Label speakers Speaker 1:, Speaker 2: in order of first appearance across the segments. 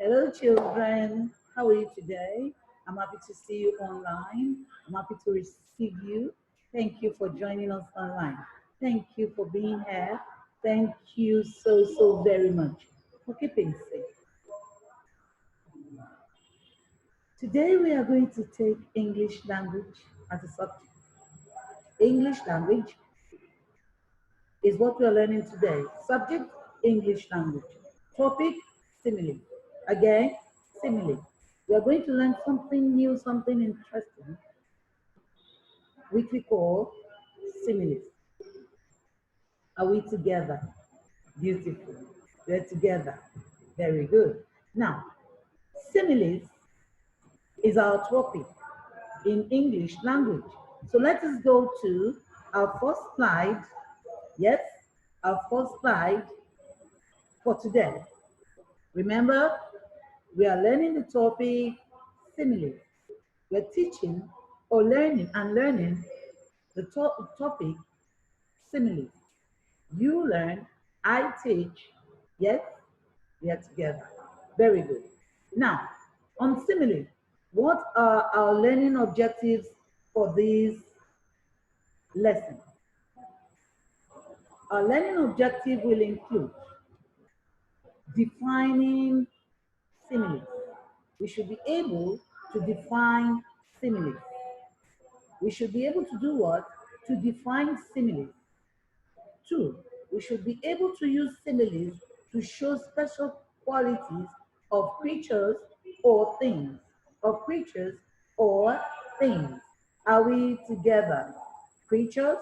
Speaker 1: Hello, children. How are you today? I'm happy to see you online. I'm happy to receive you. Thank you for joining us online. Thank you for being here. Thank you so very much for keeping safe. Today we are going to take English language as a subject. English language is what we are learning today. Subject, English language. Topic, simile. Again, simile. We are going to learn something new, something interesting, which we call similes. Are we together? Beautiful. We're together. Very good. Now, similes is our topic in English language. So let us go to our first slide. Yes, our first slide for today. Remember, we are learning the topic similes. We're teaching or learning the topic similes. You learn, I teach, yes, we are together. Very good. Now, on simile, what are our learning objectives for this lesson? Our learning objective will include defining similes. We should be able to define similes. We should be able to do what? To define similes. Two, we should be able to use similes to show special qualities of creatures or things. Of creatures or things. Are we together? Creatures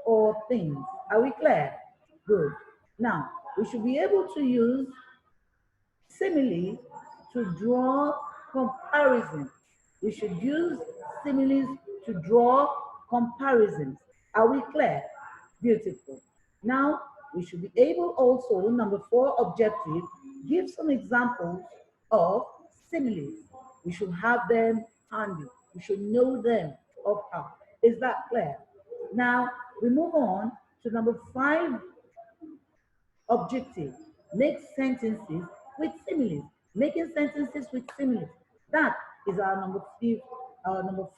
Speaker 1: or things. Are we clear? Good. Now, we should be able to use similes to draw comparisons. We should use similes to draw comparisons. Are we clear? Beautiful. Now, we should be able also, number 4 objective, give some examples of similes. We should have them handy. We should know them of how. Is that clear? Now, we move on to number 5 objective. Make sentences with similes. Making sentences with similes. That is our number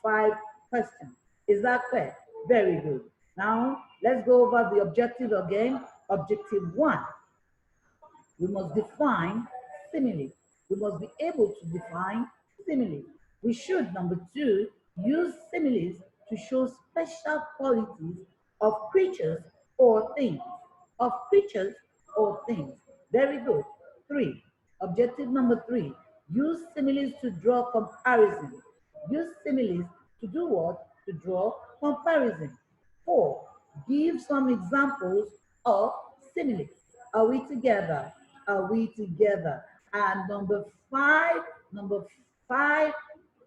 Speaker 1: 5 question. Is that clear? Very good. Now, let's go over the objective again. Objective 1. We must define simile. We must be able to define simile. We should, number 2, use similes to show special qualities of creatures or things. Of creatures or things. Very good. 3. Objective number 3. Use similes to draw comparison. Use similes to do what? To draw comparison. 4. Give some examples of similes. Are we together? Are we together? And number five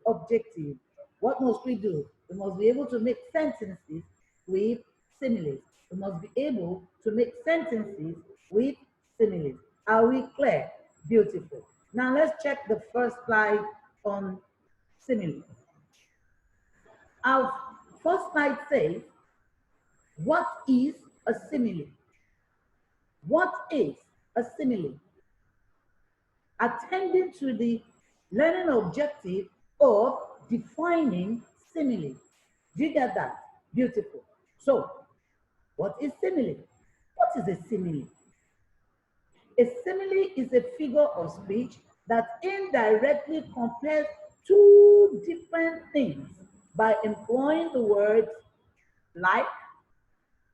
Speaker 1: objective. What must we do? We must be able to make sentences with similes. We must be able to make sentences with similes. Are we clear? Beautiful. Now let's check the first slide on similes. Our first slide says, what is a simile? What is a simile? Attending to the learning objective of defining simile. Do you get that? Beautiful. So, what is simile? What is a simile? A simile is a figure of speech that indirectly compares two different things by employing the words like,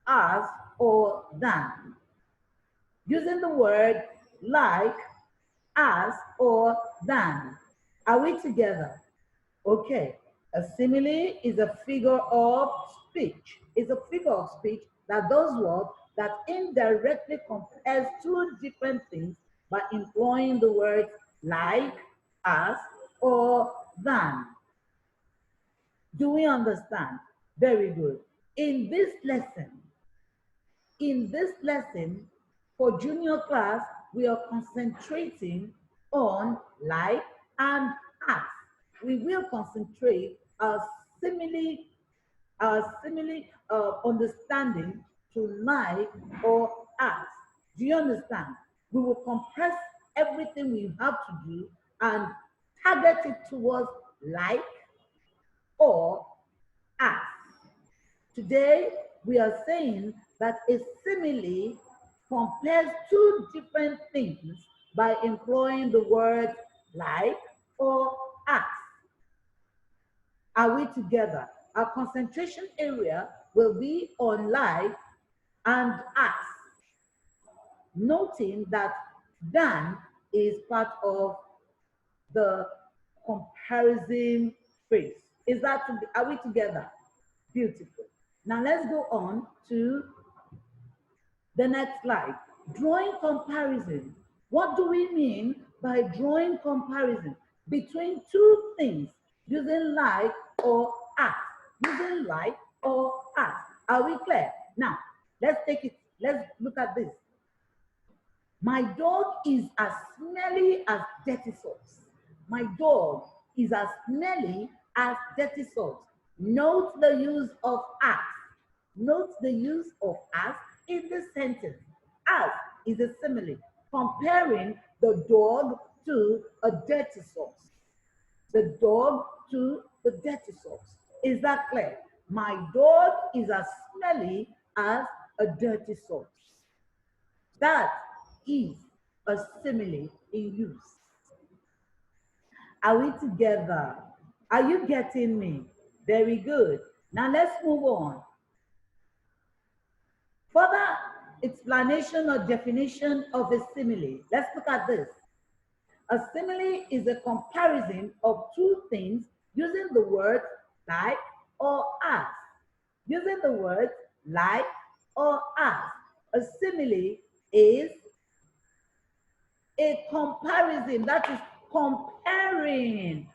Speaker 1: as, or than. Using the word like, as, or than. Are we together? Okay. A simile is a figure of speech. It's a figure of speech that does what? That indirectly compares two different things by employing the words like, as, or than. Do we understand? Very good. In this lesson, for junior class, we are concentrating on like and as. We will concentrate our simile understanding to like or as. Do you understand? We will compress everything we have to do and target it towards like or as. Today, we are saying that a simile compares two different things by employing the word like or as. Are we together? Our concentration area will be on like and as, noting that than is part of the comparison phrase. Are we together? Beautiful. Now let's go on to the next slide. Drawing comparison. What do we mean by drawing comparison between two things using like or as? Using like or as. Are we clear? Now, let's look at this. My dog is as smelly as dirty socks. My dog is as smelly as dirty socks. Note the use of as. Note the use of as in this sentence. As is a simile, comparing the dog to a dirty socks. The dog to the dirty socks. Is that clear? My dog is as smelly as a dirty socks. That is a simile in use. Are we together? Are you getting me? Very good. Now let's move on. Further explanation or definition of a simile. Let's look at this. A simile is a comparison of two things using the words like or as. Using the words like or as. A simile is a comparison, that is comparing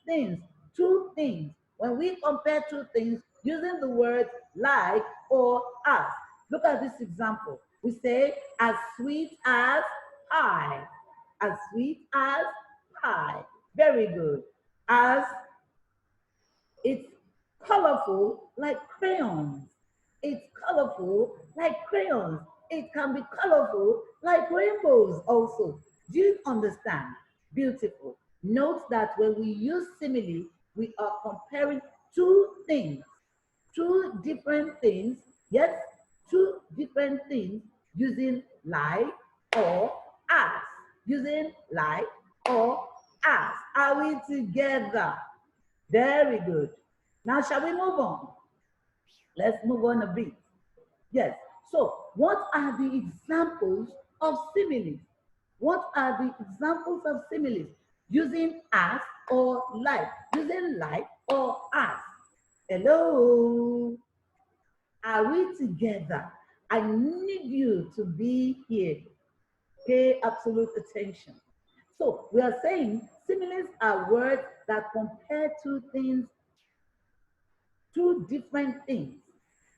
Speaker 1: things, two things. When we compare two things using the words like or as. Look at this example. We say as sweet as pie. As sweet as pie. Very good. As it's colorful like crayons. It's colorful like crayons. It can be colorful like rainbows also. Do you understand? Beautiful. Note that when we use simile, we are comparing two things, two different things, yes, two different things using like or as. Using like or as. Are we together? Very good. Now, shall we move on? Let's move on a bit. Yes. So, what are the examples of similes? What are the examples of similes? Using as or like. Using like or as. Hello? Are we together? I need you to be here. Pay absolute attention. So, we are saying similes are words that compare two things, two different things,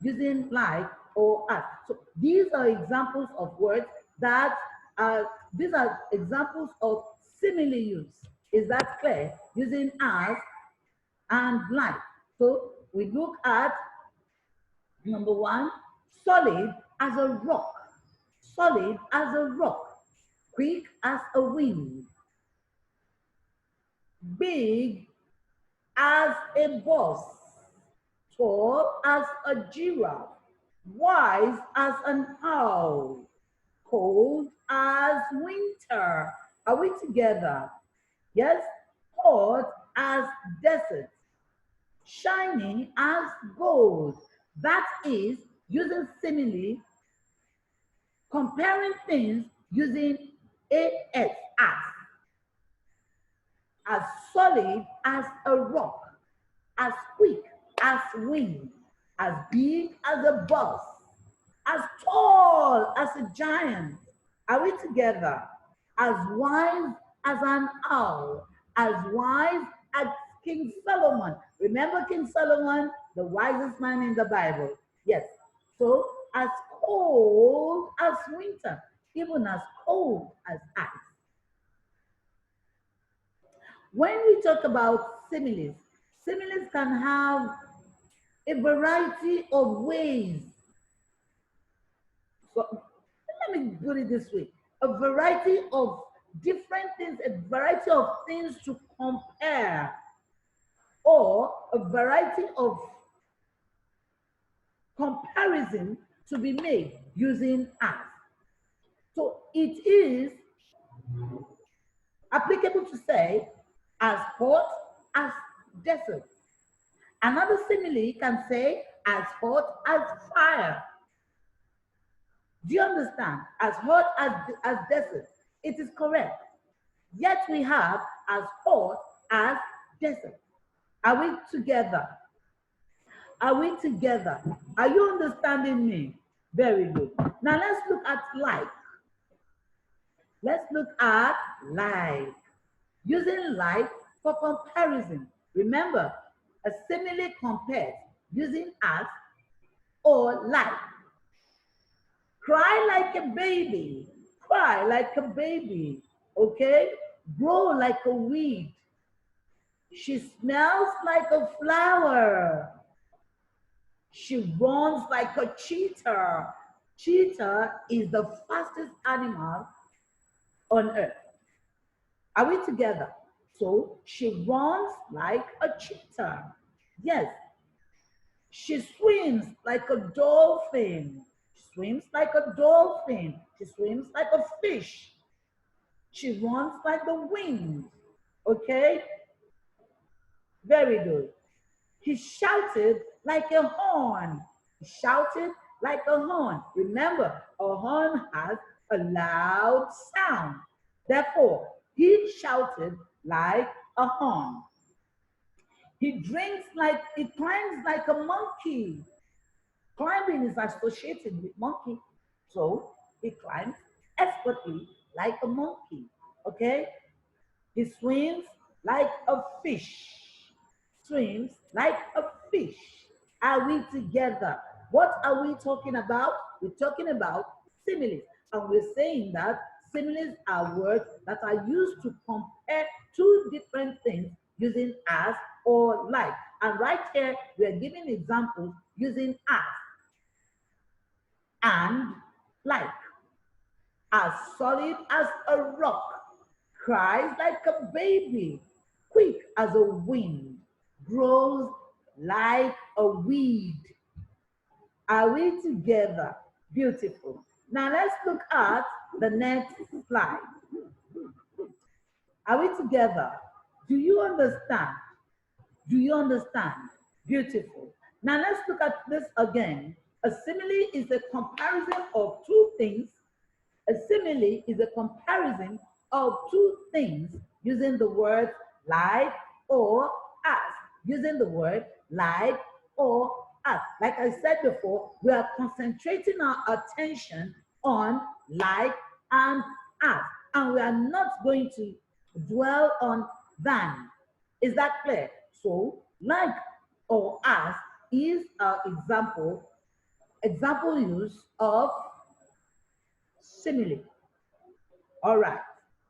Speaker 1: using like or as. So these are examples of words that these are examples of simile use. Is that clear? Using as and like. So we look at number one, solid as a rock. Solid as a rock. Quick as a wind. Big as a bus. Tall as a giraffe. Wise as an owl. Cold as winter. Are we together? Yes? Hot as desert. Shining as gold. That is using simile, comparing things using as. As solid as a rock. As quick as wind. As big as a bus. As tall as a giant. Are we together? As wise as an owl. As wise as King Solomon. Remember King Solomon, the wisest man in the Bible? Yes. So, as cold as winter, even as cold as ice. When we talk about similes, similes can have a variety of ways. So let me put it this way. a variety of different things, a variety of things to compare, or a variety of comparison to be made using as. So it is applicable to say as hot as desert. Another simile can say as hot as fire. Do you understand? As hot as desert. It is correct. Yet we have as hot as desert. Are we together? Are we together? Are you understanding me? Very good. Now let's look at like. Let's look at like. Using like for comparison. Remember, a simile compares using as or like. Cry like a baby. Cry like a baby. Okay? Grow like a weed. She smells like a flower. She runs like a cheetah. Cheetah is the fastest animal on earth. Are we together? So she runs like a cheetah. Yes. She swims like a dolphin. She swims like a dolphin. She swims like a fish. She runs like the wind. Okay? Very good. He shouted like a horn. He shouted like a horn. Remember, a horn has a loud sound. Therefore, he shouted like a horn. He climbs like a monkey. Climbing is associated with monkey. So he climbs expertly like a monkey. Okay? He swims like a fish. Swims like a fish. Are we together? What are we talking about? We're talking about similes. And we're saying that similes are words that are used to compare two different things using as or like. And right here, we are giving examples using as and like. As solid as a rock, cries like a baby, quick as a wind, grows like a weed. Are we together? Beautiful. Now let's look at the next slide. Are we together? Do you understand? Do you understand? Beautiful. Now let's look at this again. A simile is a comparison of two things. A simile is a comparison of two things using the word like or as. Using the word like or as. Like I said before, we are concentrating our attention on like and as. And we are not going to dwell on than. Is that clear? So, like or as is an example use of simile. All right.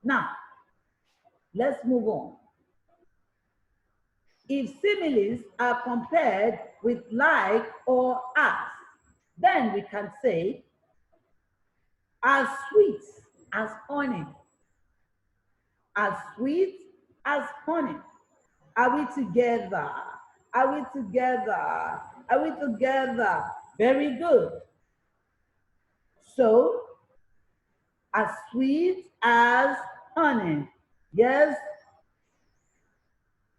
Speaker 1: Now, let's move on. If similes are compared with like or as, then we can say as sweet as honey. As sweet as honey. Are we together? Are we together? Are we together? Very good. So, as sweet as honey. Yes.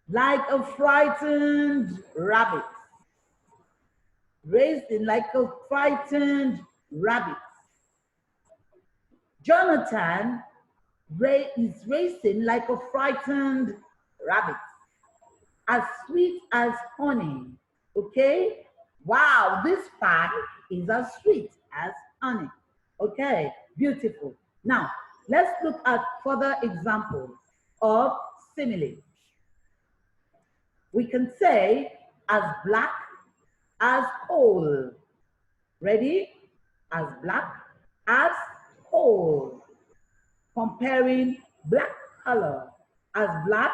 Speaker 1: Like a frightened rabbit. Racing like a frightened rabbit. Jonathan is racing like a frightened rabbit. As sweet as honey. Okay? Wow, this pie is as sweet as honey. Okay, beautiful. Now, let's look at further examples of simile. We can say as black as coal. Ready? As black as coal. Comparing black color. As black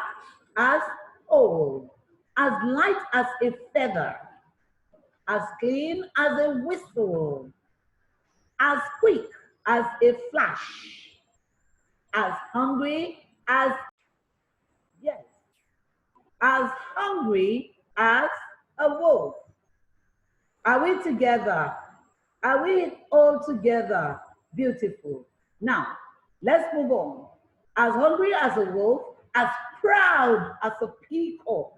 Speaker 1: as coal. As light as a feather. As clean as a whistle. As quick as a flash. As hungry as, yes, as hungry as a wolf. Are we together? Are we all together? Beautiful. Now, let's move on. As hungry as a wolf, as proud as a peacock,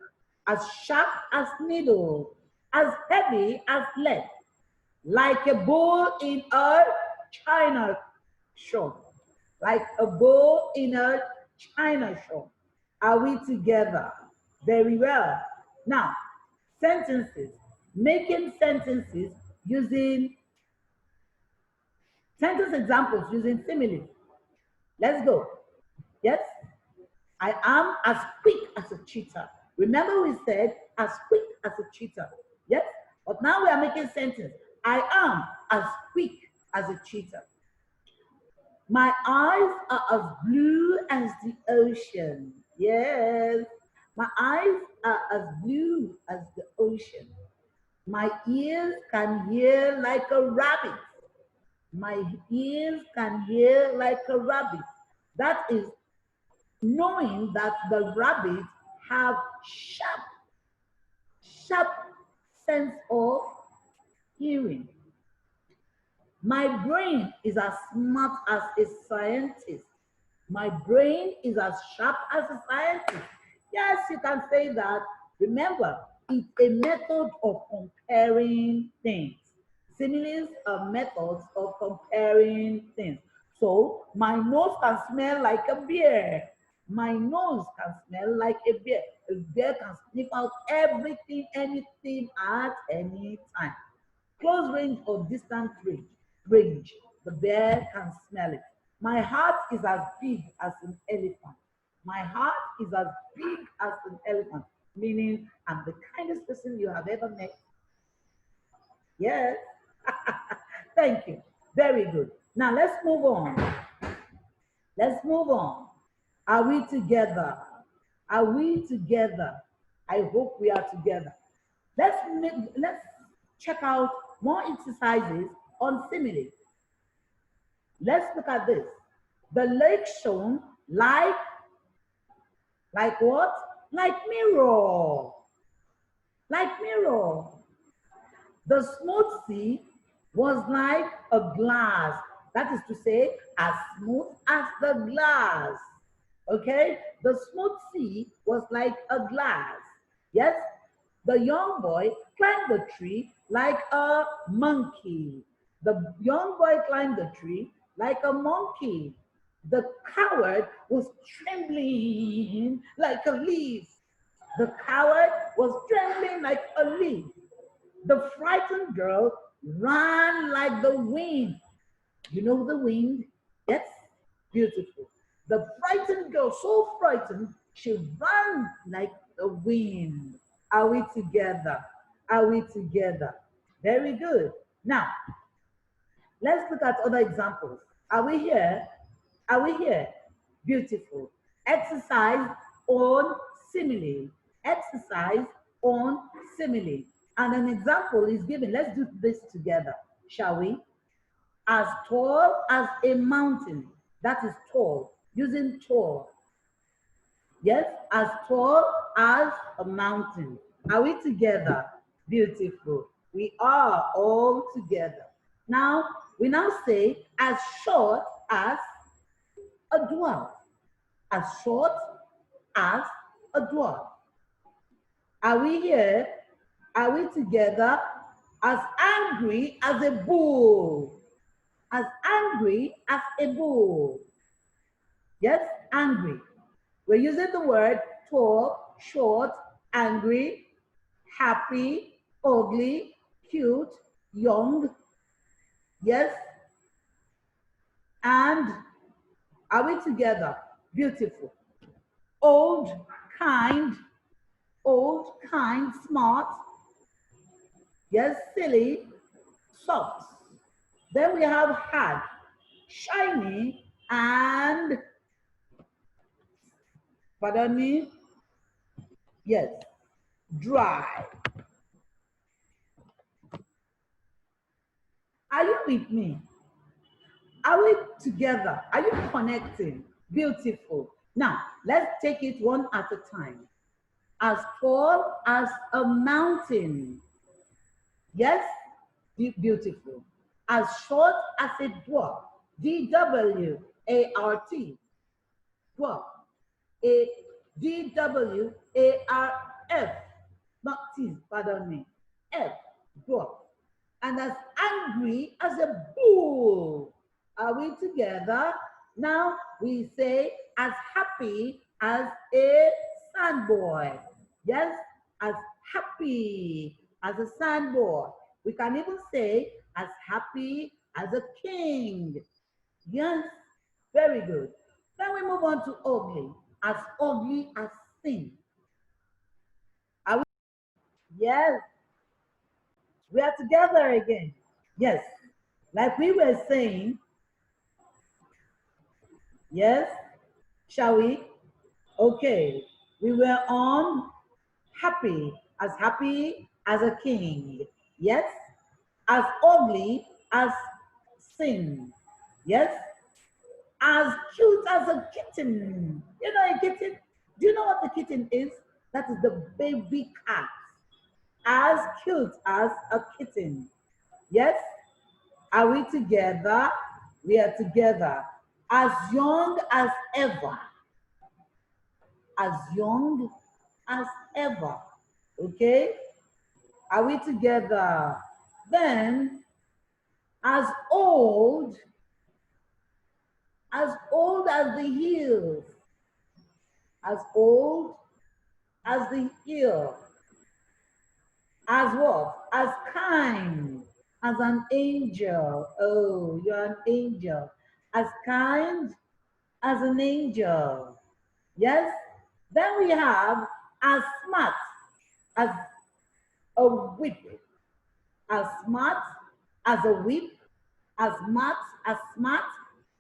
Speaker 1: as sharp as needle, as heavy as lead, like a bull in a china shop, like a bull in a china shop. Are we together? Very well. Now, sentences. Making sentences using sentence examples using simile. Let's go. Yes? I am as quick as a cheetah. Remember we said as quick as a cheetah. Yes? But now we are making sentence. I am as quick as a cheetah. My eyes are as blue as the ocean. Yes. My eyes are as blue as the ocean. My ears can hear like a rabbit. My ears can hear like a rabbit. That is knowing that the rabbits have sharp sense of hearing. My brain is as smart as a scientist. My brain is as sharp as a scientist. Yes, you can say that. Remember, it's a method of comparing things. Similes are methods of comparing things. So, my nose can smell like a beer. My nose can smell like a beer. A bear can sniff out everything, anything at any time. Close range or distant range. The bear can smell it. My heart is as big as an elephant. My heart is as big as an elephant, meaning I'm the kindest person you have ever met. Yes. Thank you. Very good. Now let's move on. Let's move on. Are we together? Are we together? I hope we are together. Let's check out more exercises on simile. Let's look at this. The lake shone like what? Like mirror. Like mirror. The smooth sea was like a glass. That is to say, as smooth as the glass. Okay? The smooth sea was like a glass. Yes? The young boy climbed the tree like a monkey. The young boy climbed the tree like a monkey. The coward was trembling like a leaf. The coward was trembling like a leaf. The frightened girl ran like the wind. You know the wind? Yes? Beautiful. The frightened girl, so frightened, she ran like the wind. Are we together? Are we together? Very good. Now, let's look at other examples. Are we here? Are we here? Beautiful. Exercise on simile. Exercise on simile. And an example is given. Let's do this together, shall we? As tall as a mountain. That is tall. Using tall. Yes, as tall as a mountain. Are we together? Beautiful. We are all together. Now, we now say as short as a dwarf. As short as a dwarf. Are we here? Are we together? As angry as a bull. As angry as a bull. Yes, angry. We're using the word tall, short, angry, happy, ugly, cute, young. Yes. And are we together? Beautiful. Old, kind, smart. Yes, silly, soft. Then we have hard, shiny, and, pardon me, yes, dry. Are you with me? Are we together? Are you connecting? Beautiful. Now, let's take it one at a time. As tall as a mountain. Yes, beautiful. As short as a dwarf. DWART. Dwarf. A DWARF. Not T, pardon me. F. Dwarf. And as angry as a bull. Are we together? Now we say as happy as a sandboy. Yes, as happy as a sandboy. We can even say as happy as a king. Yes, very good. Then we move on to ugly as sin. Are we? Yes, we are together again. Yes, like we were saying, yes, shall we? Okay, we were on happy as a king. Yes, as ugly as sin. Yes, as cute as a kitten. You know a kitten? Do you know what the kitten is? That is the baby cat. As cute as a kitten. Yes? Are we together? We are together. As young as ever. As young as ever. Okay? Are we together? Then, as old as the hills. As old as the hill. As what? As kind as an angel. Oh, you're an angel. As kind as an angel. Yes? Then we have as smart as a whip. As smart as a whip. As smart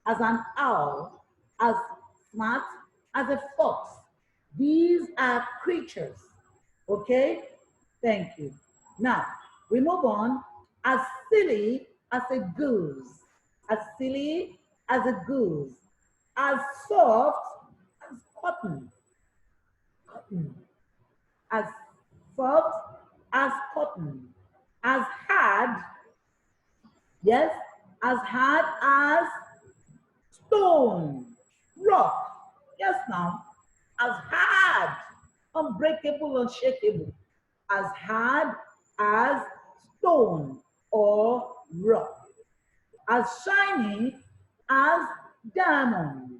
Speaker 1: as an owl. As smart as a fox. These are creatures. Okay? Thank you. Now, we move on. As silly as a goose. As silly as a goose. As soft as cotton. Cotton. As soft as cotton. As hard, yes, as hard as stone. Rock. Yes, now. As hard, unbreakable, unshakable. As hard as stone or rock, as shiny as diamond,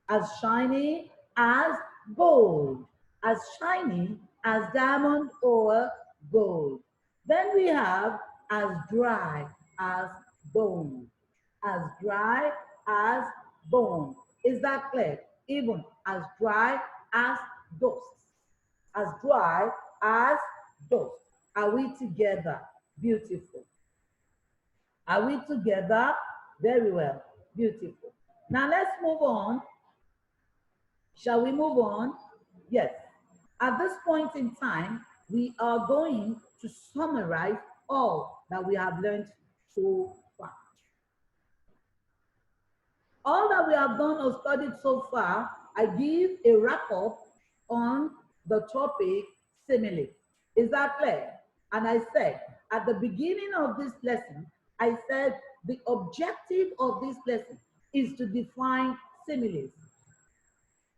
Speaker 1: as shiny as gold, as shiny as diamond or gold. Then we have as dry as bone, as dry as bone. Is that clear? Even as dry as dust, as dry as dust. Are we together? Beautiful. Are we together? Very well. Beautiful. Now let's move on. Shall we move on? Yes. At this point in time, we are going to summarize all that we have learned so far. All that we have done or studied so far, I give a wrap up on the topic simile. Is that clear? And I said, at the beginning of this lesson, I said the objective of this lesson is to define similes.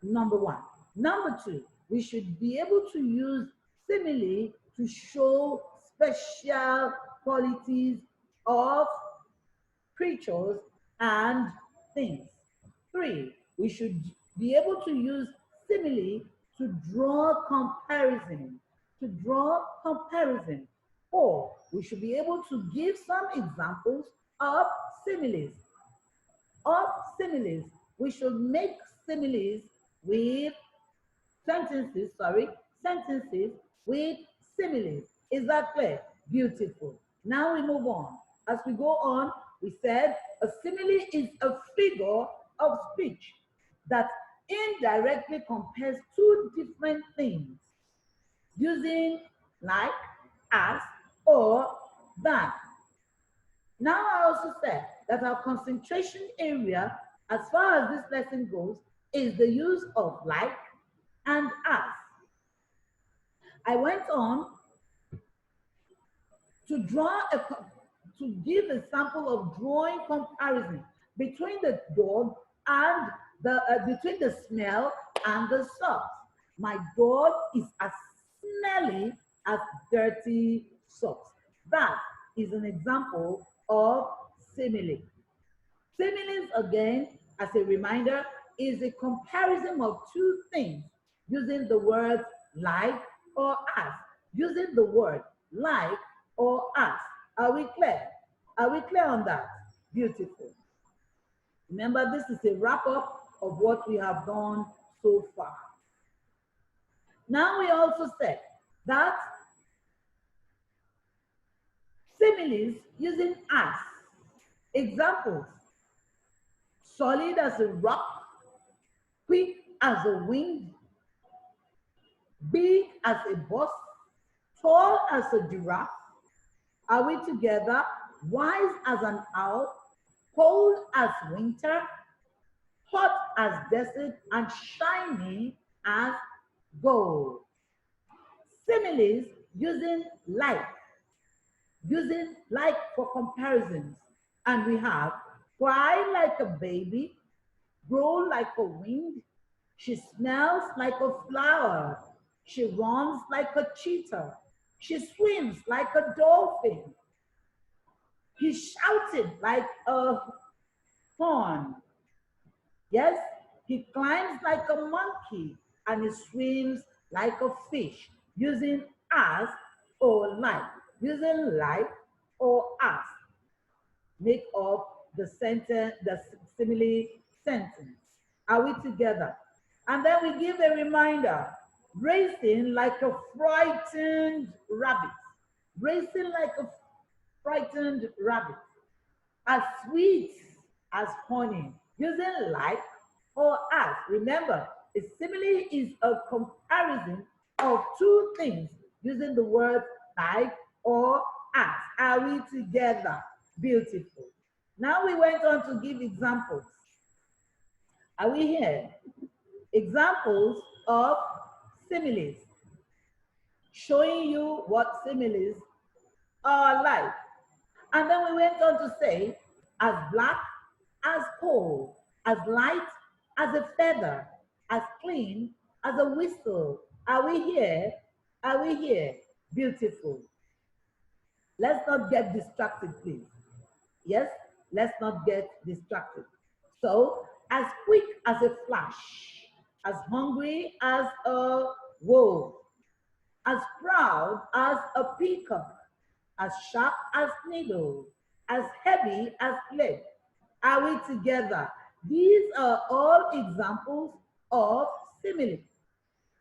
Speaker 1: Number one. Number two, we should be able to use simile to show special qualities of creatures and things. Three, we should be able to use simile to draw comparison. To draw comparison. Four, we should be able to give some examples of similes. Of similes, we should make similes with sentences with similes. Is that clear? Beautiful. Now we move on. As we go on, we said a simile is a figure of speech that indirectly compares two different things using like, as, or than. Now I also said that our concentration area, as far as this lesson goes, is the use of like and as. I went on to to give a sample of drawing comparison between the dog and between the smell and the socks. My dog is as smelly as dirty socks. That is an example of simile. Similes, again, as a reminder, is a comparison of two things using the word like or as. Using the word like or as. Are we clear? Are we clear on that? Beautiful. Remember, this is a wrap up of what we have done so far. Now we also said that similes using as. Examples: solid as a rock, quick as a wind, big as a bus, tall as a giraffe. Are we together? Wise as an owl, cold as winter, hot as desert, and shiny as gold. Similes using for comparisons. And we have cry like a baby, grow like a wind, she smells like a flower, she runs like a cheetah, she swims like a dolphin, he's shouting like a fawn. Yes, he climbs like a monkey and he swims like a fish, using as or like. Using like or as make up the sentence, the simile sentence. Are we together? And then we give a reminder: racing like a frightened rabbit. Racing like a frightened rabbit. As sweet as honey. Using like or as. Remember, a simile is a comparison of two things using the word like or as. Are we together? Beautiful. Now we went on to give examples. Are we here? Examples of similes, showing you what similes are like. And then we went on to say, as black as coal, as light as a feather, as clean as a whistle. Are we here? Are we here? Beautiful. Let's not get distracted, please. Yes, let's not get distracted. So, as quick as a flash, as hungry as a wolf, as proud as a peacock, as sharp as needle, as heavy as lead. Are we together? These are all examples of simile.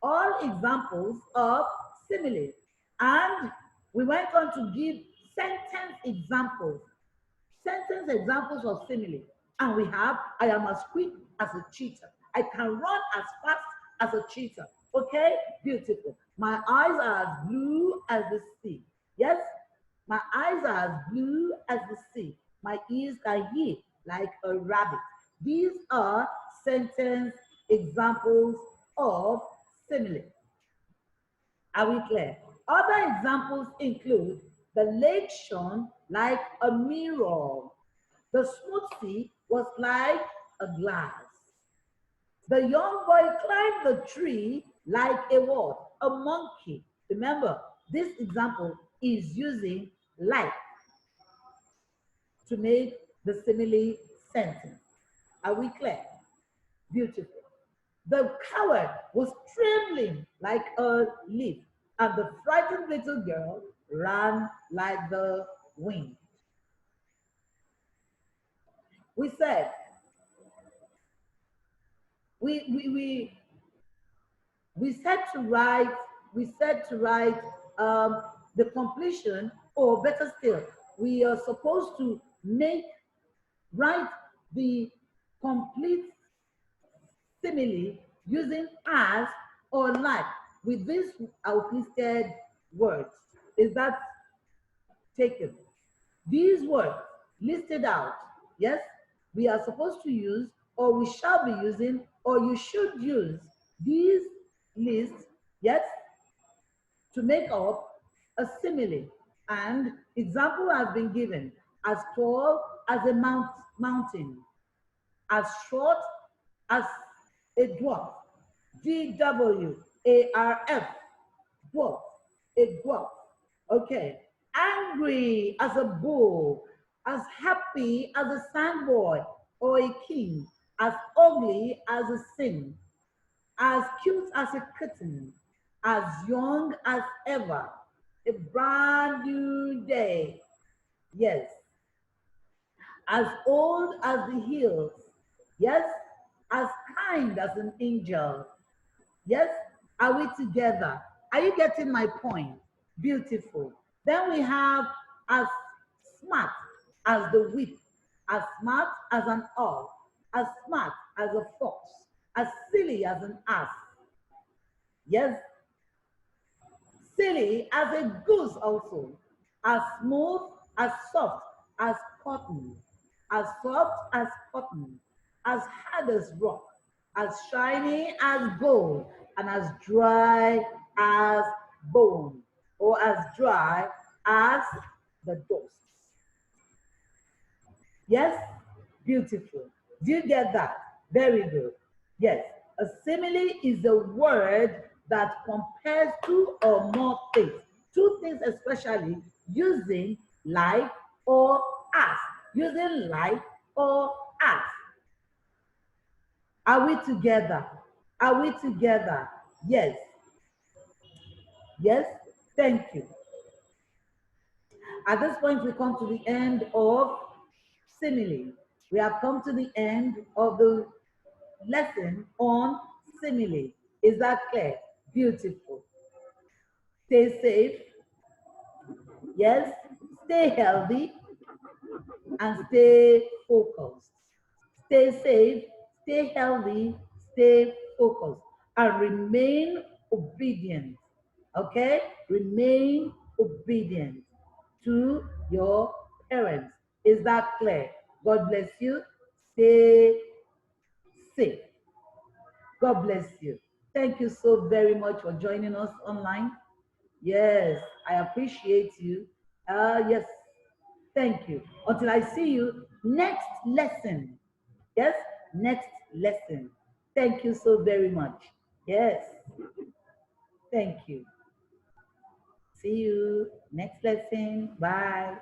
Speaker 1: All examples of simile. And we went on to give sentence examples. Sentence examples of simile. And we have, I am as quick as a cheetah. I can run as fast as a cheetah. Okay? Beautiful. My eyes are as blue as the sea. Yes? My eyes are as blue as the sea. My ears can hear like a rabbit. These are sentence examples of simile. Are we clear? Other examples include the lake shone like a mirror. The smooth sea was like a glass. The young boy climbed the tree like a what? A monkey. Remember, this example is using like to make the simile sentence. Are we clear? Beautiful. The coward was trembling like a leaf, and the frightened little girl ran like the wind. We said we said to write the completion, or better still, we are supposed to write the complete simile using as or like with these outlisted words. Is that taken? These words listed out, yes, we are supposed to use, or we shall be using or you should use these lists, yes, to make up a simile. And example has been given: as tall as a mountain, as short as a dwarf. DWARF, dwarf, a dwarf. Okay. Angry as a bull, as happy as a sandboy or a king, as ugly as a sin, as cute as a kitten, as young as ever, a brand new day. Yes, as old as the hills. Yes, as kind as an angel. Yes, are we together? Are you getting my point? Beautiful. Then we have as smart as the whip, as smart as an owl, as smart as a fox, as silly as an ass. Yes, silly as a goose also, as smooth, as soft as cotton, as soft as cotton, as hard as rock, as shiny as gold, and as dry as bone, or as dry as the dust. Yes? Beautiful. Do you get that? Very good. Yes. A simile is a word that compares two or more things. Two things especially using like or as. Using like or as. Are we together? Are we together? Yes. Yes. Thank you. At this point, we come to the end of simile. We have come to the end of the lesson on simile. Is that clear? Beautiful. Stay safe. Yes. Stay healthy and stay focused. Stay safe, stay healthy, stay focused, and remain obedient. Okay? Remain obedient to your parents. Is that clear? God bless you. Stay safe. God bless you. Thank you so very much for joining us online. Yes, I appreciate you. Yes, thank you. Until I see you next lesson. Yes, next lesson. Thank you so very much. Yes, thank you. See you next lesson. Bye.